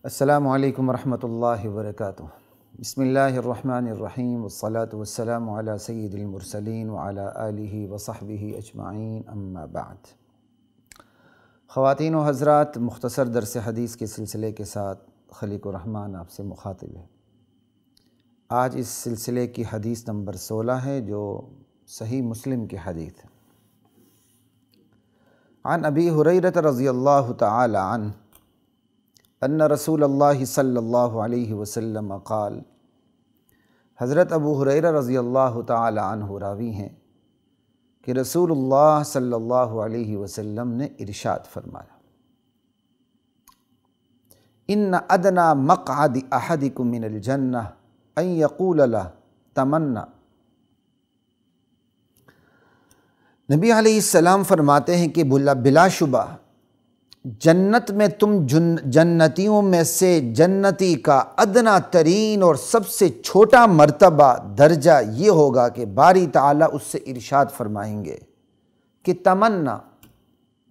السلام علیکم ورحمۃ اللہ وبرکاتہ۔ بسم اللہ الرحمن الرحیم والصلاة والسلام علی سید المرسلین وعلی آلہ وصحبہ اجمعین، اما بعد۔ خواتین و حضرات، مختصر درس حدیث کے سلسلے کے ساتھ خلیق الرحمن آپ سے مخاطب ہے۔ آج اس سلسلے کی حدیث نمبر 16 ہے، جو صحیح مسلم کی حدیث ہے۔ عن ابی ہریرہ رضی اللہ تعالی عنہ ان رسول اللہ صلی اللہ علیہ وسلم قال، حضرت ابو ہریرہ رضی اللہ تعالی عنہ راوی ہیں کہ رسول اللہ صلی اللہ علیہ وسلم نے ارشاد فرمایا، ان ادنی مقعد احدکم من الجنہ ان یقول لہ تمنا۔ نبی علیہ السلام فرماتے ہیں کہ بلا شبہ جنت میں تم جنتیوں میں سے جنتی کا ادنا ترین اور سب سے چھوٹا مرتبہ درجہ یہ ہوگا کہ باری تعالیٰ اس سے ارشاد فرمائیں گے کہ تمنا،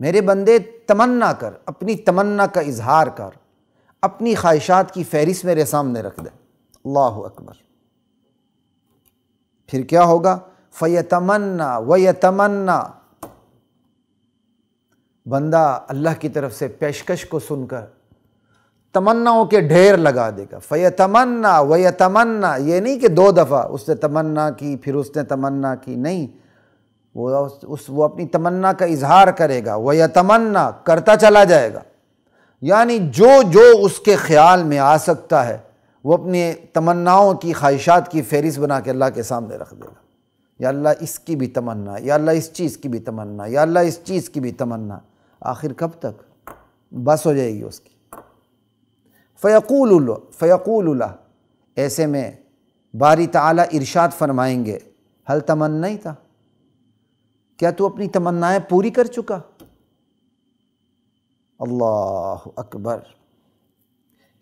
میرے بندے تمنا کر، اپنی تمنا کا اظہار کر، اپنی خواہشات کی فہرست میرے سامنے رکھ دے۔ اللہ اکبر۔ پھر کیا ہوگا؟ فیتمنا ویتمنا، بندہ اللہ کی طرف سے پیشکش کو سن کر تمناؤں کے ڈھیر لگا دے گا۔ فیتمنا ویتمنا، یہ نہیں کہ 2 دفعہ اس نے تمنا کی پھر اس نے تمنا کی، نہیں، وہ اپنی تمنا کا اظہار کرے گا، ویتمنا، کرتا چلا جائے گا، یعنی جو اس کے خیال میں آ سکتا ہے وہ اپنی تمناؤں کی خواہشات کی فہرست بنا کے اللہ کے سامنے رکھ دے گا۔ یا اللہ اس کی بھی تمنا، یا اللہ اس چیز کی بھی تمنا، یا اللہ اس چیز کی بھی تمنا۔ آخر کب تک بس ہو جائے گی اس کی؟ فیقول لہ، ایسے میں باری تعالیٰ ارشاد فرمائیں گے، حل تمنیت، کیا تو اپنی تمنائیں پوری کر چکا؟ اللہ اکبر،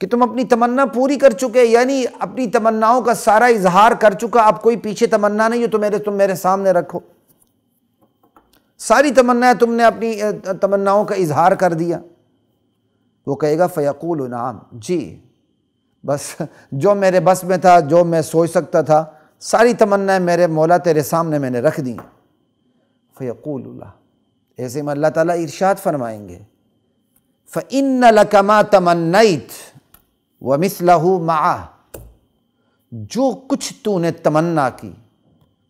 کہ تم اپنی تمنا پوری کر چکے، یعنی اپنی تمناؤں کا سارا اظہار کر چکا، اب کوئی پیچھے تمنا نہیں ہے، تم میرے سامنے رکھو، ساری تمنائیں تم نے اپنی تمناؤں کا اظہار کر دیا۔ وہ کہے گا فیقول نعم، جی، بس جو میرے بس میں تھا، جو میں سوچ سکتا تھا، ساری تمنائیں میرے مولا تیرے سامنے میں نے رکھ دیں۔ فیقول اللہ، ایسے میں اللہ تعالیٰ ارشاد فرمائیں گے، فَإِنَّ لَكَ مَا تَمَنَّيْتَ وَمِثْلَهُ مَعَهُ، جو کچھ تو نے تمنا کی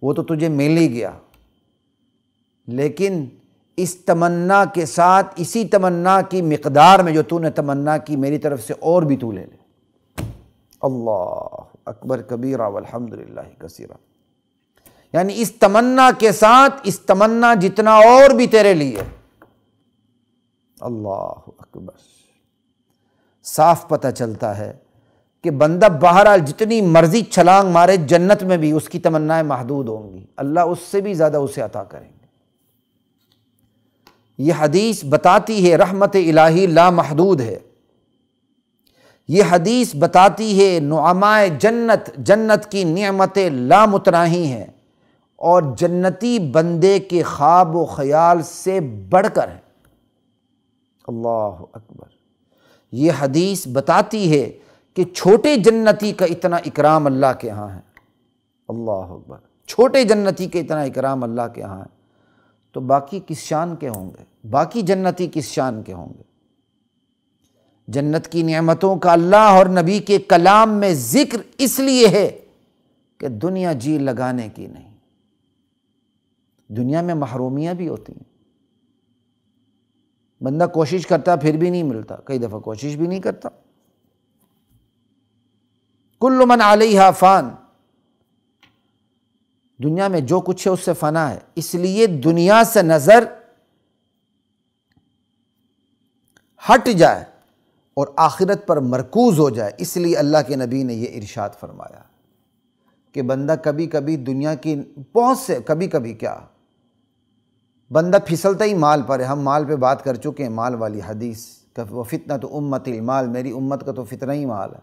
وہ تو تجھے مل ہی گیا، لیکن اس تمنا کے ساتھ، اسی تمنا کی مقدار میں جو تو نے تمنا کی، میری طرف سے اور بھی تو لے لے۔ اللہ اکبر کبیرہ والحمدللہ کثیرہ، یعنی اس تمنا کے ساتھ اس تمنا جتنا اور بھی تیرے لیے۔ اللہ اکبر۔ صاف پتہ چلتا ہے کہ بندہ بہرحال جتنی مرضی چھلانگ مارے، جنت میں بھی اس کی تمنائیں محدود ہوں گی، اللہ اس سے بھی زیادہ اسے عطا کریں گے۔ یہ حدیث بتاتی ہے رحمت الہی لامحدود ہے، یہ حدیث بتاتی ہے نعمائے جنت کی نعمتیں لامتناہی ہیں، اور جنتی بندے کے خواب و خیال سے بڑھ کر ہے۔ اللہ اکبر۔ یہ حدیث بتاتی ہے کہ چھوٹے جنتی کا اتنا اکرام اللہ کے ہاں ہے۔ اللہ اکبر۔ چھوٹے جنتی کے اتنا اکرام اللہ کے ہاں ہے، تو باقی کس شان کے ہوں گے؟ باقی جنتی کس شان کے ہوں گے؟ جنت کی نعمتوں کا اللہ اور نبی کے کلام میں ذکر اس لیے ہے کہ دنیا جی لگانے کی نہیں۔ دنیا میں محرومیاں بھی ہوتی ہیں، بندہ کوشش کرتا پھر بھی نہیں ملتا، کئی دفعہ کوشش بھی نہیں کرتا۔ کل من علیہا فان، دنیا میں جو کچھ ہے اس سے فنا ہے، اس لیے دنیا سے نظر ہٹ جائے اور آخرت پر مرکوز ہو جائے، اس لیے اللہ کے نبی نے یہ ارشاد فرمایا کہ بندہ کبھی کبھی دنیا کی بہت سے، کبھی کیا بندہ پھسلتا ہی مال پر ہے۔ ہم مال پہ بات کر چکے ہیں، مال والی حدیث کہ وہ فتنہ تو امت المال، میری امت کا تو فتنہ ہی مال ہے۔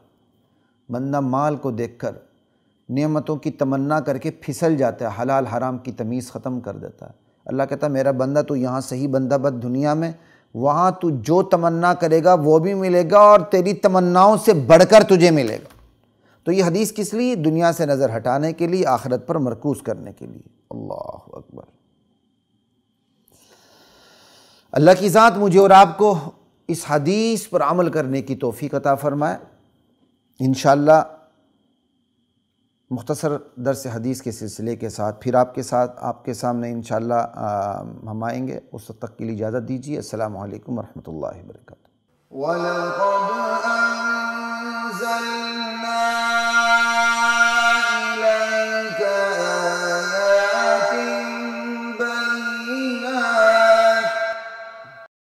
بندہ مال کو دیکھ کر نعمتوں کی تمنا کر کے پھسل جاتا ہے، حلال حرام کی تمیز ختم کر دیتا ہے۔ اللہ کہتا ہے میرا بندہ تو یہاں صحیح بندہ بد دنیا میں، وہاں تو جو تمنا کرے گا وہ بھی ملے گا، اور تیری تمناؤں سے بڑھ کر تجھے ملے گا۔ تو یہ حدیث کس لیے؟ دنیا سے نظر ہٹانے کے لیے، آخرت پر مرکوز کرنے کے لیے۔ اللہ اکبر۔ اللہ کی ذات مجھے اور آپ کو اس حدیث پر عمل کرنے کی توفیق عطا فرمائے۔ انشاءاللہ مختصر درس حدیث کے سلسلے کے ساتھ پھر آپ کے سامنے انشاءاللہ ہم آئیں گے۔ اس وقت تک کے لیے اجازت دیجیے۔ السلام علیکم ورحمۃ اللہ وبرکاتہ۔